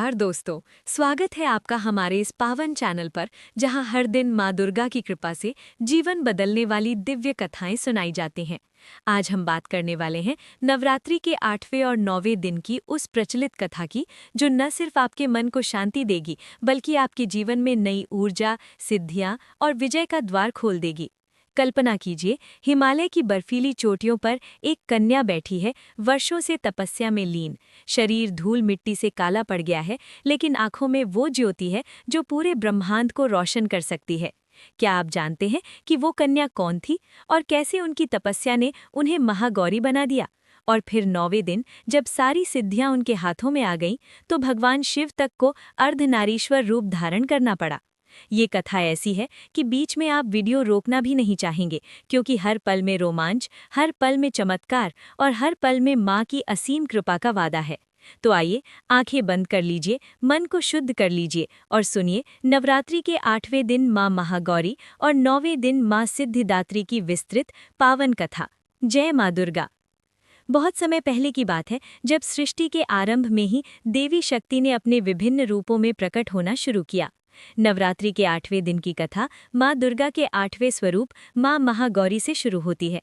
नमस्कार दोस्तों, स्वागत है आपका हमारे इस पावन चैनल पर जहां हर दिन माँ दुर्गा की कृपा से जीवन बदलने वाली दिव्य कथाएं सुनाई जाती हैं। आज हम बात करने वाले हैं नवरात्रि के 8वें और 9वें दिन की उस प्रचलित कथा की जो न सिर्फ आपके मन को शांति देगी बल्कि आपके जीवन में नई ऊर्जा, सिद्धियां और विजय का द्वार खोल देगी। कल्पना कीजिए, हिमालय की बर्फीली चोटियों पर एक कन्या बैठी है, वर्षों से तपस्या में लीन। शरीर धूल मिट्टी से काला पड़ गया है, लेकिन आंखों में वो ज्योति है जो पूरे ब्रह्मांड को रोशन कर सकती है। क्या आप जानते हैं कि वो कन्या कौन थी और कैसे उनकी तपस्या ने उन्हें महागौरी बना दिया? और फिर 9वें दिन जब सारी सिद्धियां उनके हाथों में आ गईं, तो भगवान शिव तक को अर्धनारीश्वर रूप धारण करना पड़ा। ये कथा ऐसी है कि बीच में आप वीडियो रोकना भी नहीं चाहेंगे, क्योंकि हर पल में रोमांच, हर पल में चमत्कार और हर पल में माँ की असीम कृपा का वादा है। तो आइए, आंखें बंद कर लीजिए, मन को शुद्ध कर लीजिए और सुनिए नवरात्रि के 8वें दिन माँ महागौरी और 9वें दिन माँ सिद्धिदात्री की विस्तृत पावन कथा। जय माँ दुर्गा। बहुत समय पहले की बात है, जब सृष्टि के आरंभ में ही देवी शक्ति ने अपने विभिन्न रूपों में प्रकट होना शुरू किया। नवरात्रि के 8वें दिन की कथा माँ दुर्गा के 8वें स्वरूप माँ महागौरी से शुरू होती है।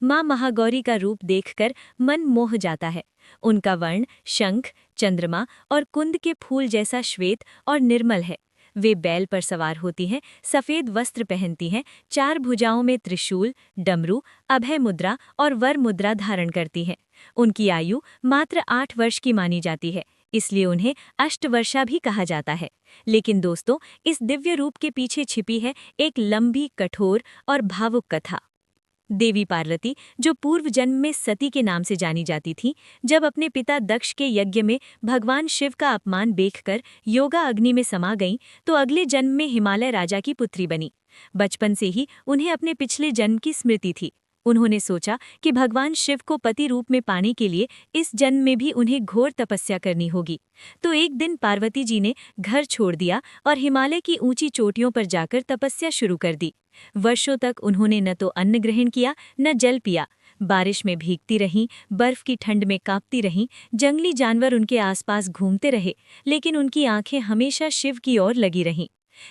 माँ महागौरी का रूप देखकर मन मोह जाता है। उनका वर्ण शंख, चंद्रमा और कुंद के फूल जैसा श्वेत और निर्मल है। वे बैल पर सवार होती हैं, सफेद वस्त्र पहनती हैं, 4 भुजाओं में त्रिशूल, डमरू, अभय मुद्रा और वर मुद्रा धारण करती हैं। उनकी आयु मात्र 8 वर्ष की मानी जाती है, इसलिए उन्हें अष्टवर्षा भी कहा जाता है। लेकिन दोस्तों, इस दिव्य रूप के पीछे छिपी है एक लंबी, कठोर और भावुक कथा। देवी पार्वती, जो पूर्व जन्म में सती के नाम से जानी जाती थी, जब अपने पिता दक्ष के यज्ञ में भगवान शिव का अपमान देखकर योगा अग्नि में समा गईं, तो अगले जन्म में हिमालय राजा की पुत्री बनी। बचपन से ही उन्हें अपने पिछले जन्म की स्मृति थी। उन्होंने सोचा कि भगवान शिव को पति रूप में पाने के लिए इस जन्म में भी उन्हें घोर तपस्या करनी होगी। तो एक दिन पार्वती जी ने घर छोड़ दिया और हिमालय की ऊंची चोटियों पर जाकर तपस्या शुरू कर दी। वर्षों तक उन्होंने न तो अन्न ग्रहण किया, न जल पिया। बारिश में भीगती रहीं, बर्फ की ठंड में कांपती रहीं, जंगली जानवर उनके आसपास घूमते रहे, लेकिन उनकी आंखें हमेशा शिव की ओर लगी रहीं।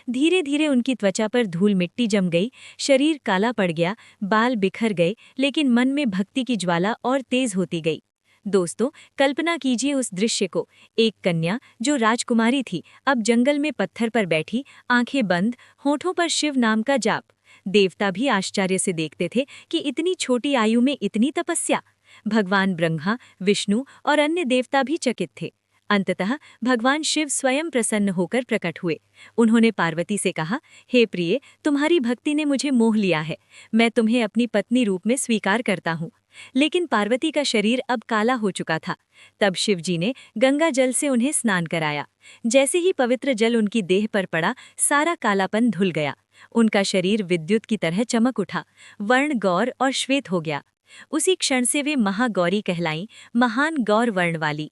धीरे धीरे उनकी त्वचा पर धूल मिट्टी जम गई, शरीर काला पड़ गया, बाल बिखर गए, लेकिन मन में भक्ति की ज्वाला और तेज होती गई। दोस्तों, कल्पना कीजिए उस दृश्य को। एक कन्या जो राजकुमारी थी, अब जंगल में पत्थर पर बैठी, आंखें बंद, होठों पर शिव नाम का जाप। देवता भी आश्चर्य से देखते थे कि इतनी छोटी आयु में इतनी तपस्या। भगवान ब्रह्मा, विष्णु और अन्य देवता भी चकित थे। अंततः भगवान शिव स्वयं प्रसन्न होकर प्रकट हुए। उन्होंने पार्वती से कहा, हे प्रिय, तुम्हारी भक्ति ने मुझे मोह लिया है। मैं तुम्हें अपनी पत्नी रूप में स्वीकार करता हूँ। लेकिन पार्वती का शरीर अब काला हो चुका था। तब शिव जी ने गंगा जल से उन्हें स्नान कराया। जैसे ही पवित्र जल उनकी देह पर पड़ा, सारा कालापन धुल गया। उनका शरीर विद्युत की तरह चमक उठा, वर्ण गौर और श्वेत हो गया। उसी क्षण से वे महागौरी कहलाईं, महान गौर वर्ण वाली।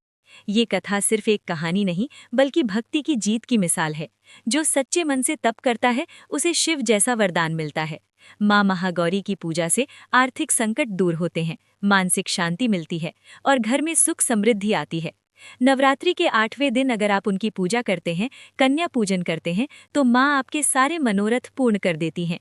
ये कथा सिर्फ एक कहानी नहीं, बल्कि भक्ति की जीत की मिसाल है। जो सच्चे मन से तप करता है, उसे शिव जैसा वरदान मिलता है। माँ महागौरी की पूजा से आर्थिक संकट दूर होते हैं, मानसिक शांति मिलती है और घर में सुख समृद्धि आती है। नवरात्रि के 8वें दिन अगर आप उनकी पूजा करते हैं, कन्या पूजन करते हैं, तो माँ आपके सारे मनोरथ पूर्ण कर देती हैं।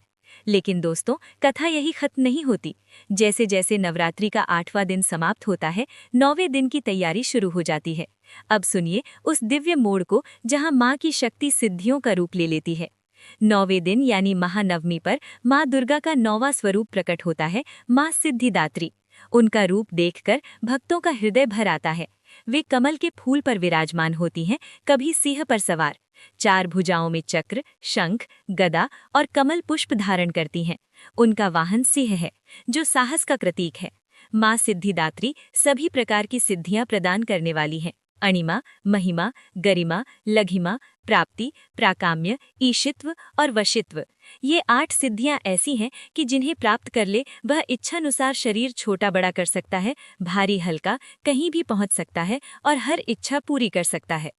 लेकिन दोस्तों, कथा यही खत्म नहीं होती। जैसे जैसे नवरात्रि का 8वां दिन समाप्त होता है, 9वें दिन की तैयारी शुरू हो जाती है। अब सुनिए उस दिव्य मोड़ को जहां माँ की शक्ति सिद्धियों का रूप ले लेती है। 9वें दिन यानी महानवमी पर माँ दुर्गा का 9वां स्वरूप प्रकट होता है, माँ सिद्धिदात्री। उनका रूप देखकर भक्तों का हृदय भर आता है। वे कमल के फूल पर विराजमान होती हैं, कभी सिंह पर सवार। 4 भुजाओं में चक्र, शंख, गदा और कमल पुष्प धारण करती हैं। उनका वाहन सिंह है, जो साहस का प्रतीक है। माँ सिद्धिदात्री सभी प्रकार की सिद्धियां प्रदान करने वाली हैं। अणिमा, महिमा, गरिमा, लघिमा, प्राप्ति, प्राकाम्य, ईशित्व और वशित्व। ये 8 सिद्धियां ऐसी हैं कि जिन्हें प्राप्त कर ले वह इच्छानुसार शरीर छोटा बड़ा कर सकता है, भारी हल्का, कहीं भी पहुंच सकता है और हर इच्छा पूरी कर सकता है।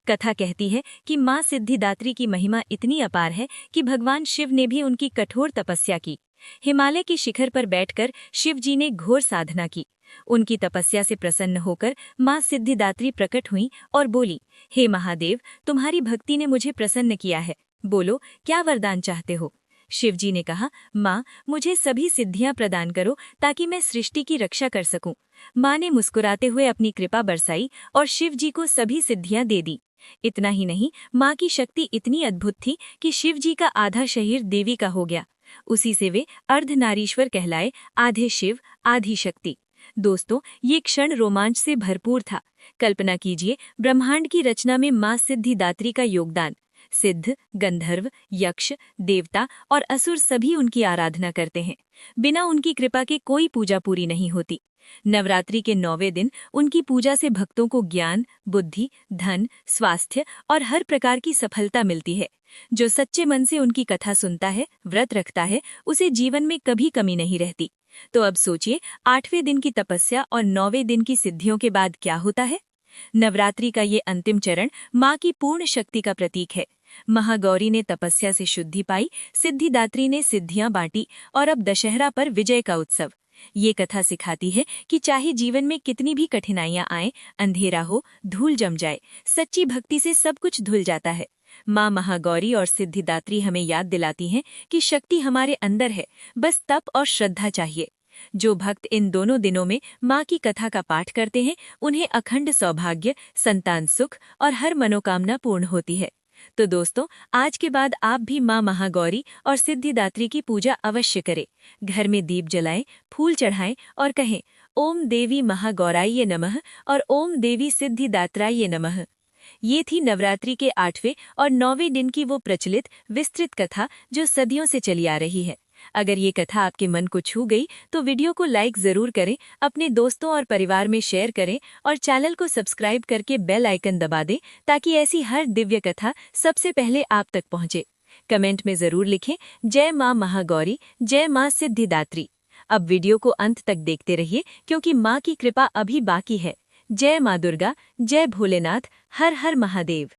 कथा कहती है कि माँ सिद्धिदात्री की महिमा इतनी अपार है कि भगवान शिव ने भी उनकी कठोर तपस्या की, हिमालय के शिखर पर बैठकर शिव जी ने घोर साधना की। उनकी तपस्या से प्रसन्न होकर माँ सिद्धिदात्री प्रकट हुईं और बोली, हे महादेव, तुम्हारी भक्ति ने मुझे प्रसन्न किया है। बोलो, क्या वरदान चाहते हो? शिव जी ने कहा, माँ, मुझे सभी सिद्धियां प्रदान करो ताकि मैं सृष्टि की रक्षा कर सकूं। माँ ने मुस्कुराते हुए अपनी कृपा बरसाई और शिव जी को सभी सिद्धियां दे दी। इतना ही नहीं, माँ की शक्ति इतनी अद्भुत थी कि शिव जी का आधा शरीर देवी का हो गया। उसी से वे अर्धनारीश्वर कहलाए, आधे शिव आधी शक्ति। दोस्तों, ये क्षण रोमांच से भरपूर था। कल्पना कीजिए, ब्रह्मांड की रचना में माँ सिद्धिदात्री का योगदान। सिद्ध, गंधर्व, यक्ष, देवता और असुर सभी उनकी आराधना करते हैं। बिना उनकी कृपा के कोई पूजा पूरी नहीं होती। नवरात्रि के 9वें दिन उनकी पूजा से भक्तों को ज्ञान, बुद्धि, धन, स्वास्थ्य और हर प्रकार की सफलता मिलती है। जो सच्चे मन से उनकी कथा सुनता है, व्रत रखता है, उसे जीवन में कभी कमी नहीं रहती। तो अब सोचिए, 8वें दिन की तपस्या और 9वें दिन की सिद्धियों के बाद क्या होता है। नवरात्रि का ये अंतिम चरण माँ की पूर्ण शक्ति का प्रतीक है। महागौरी ने तपस्या से शुद्धि पाई, सिद्धिदात्री ने सिद्धियां बांटी और अब दशहरा पर विजय का उत्सव। ये कथा सिखाती है कि चाहे जीवन में कितनी भी कठिनाइयां आएं, अंधेरा हो, धूल जम जाए, सच्ची भक्ति से सब कुछ धुल जाता है। माँ महागौरी और सिद्धिदात्री हमें याद दिलाती हैं कि शक्ति हमारे अंदर है, बस तप और श्रद्धा चाहिए। जो भक्त इन दोनों दिनों में माँ की कथा का पाठ करते हैं, उन्हें अखंड सौभाग्य, संतान सुख और हर मनोकामना पूर्ण होती है। तो दोस्तों, आज के बाद आप भी माँ महागौरी और सिद्धिदात्री की पूजा अवश्य करें। घर में दीप जलाएं, फूल चढ़ाएं और कहें, ओम देवी महागौराय नमः और ओम देवी सिद्धिदात्राय नमः। ये थी नवरात्रि के 8वें और 9वें दिन की वो प्रचलित विस्तृत कथा जो सदियों से चली आ रही है। अगर ये कथा आपके मन को छू गई तो वीडियो को लाइक जरूर करें, अपने दोस्तों और परिवार में शेयर करें और चैनल को सब्सक्राइब करके बेल आइकन दबा दें ताकि ऐसी हर दिव्य कथा सबसे पहले आप तक पहुंचे। कमेंट में जरूर लिखें, जय माँ महागौरी, जय माँ सिद्धिदात्री। अब वीडियो को अंत तक देखते रहिए क्योंकि माँ की कृपा अभी बाकी है। जय माँ दुर्गा, जय भोलेनाथ, हर हर महादेव।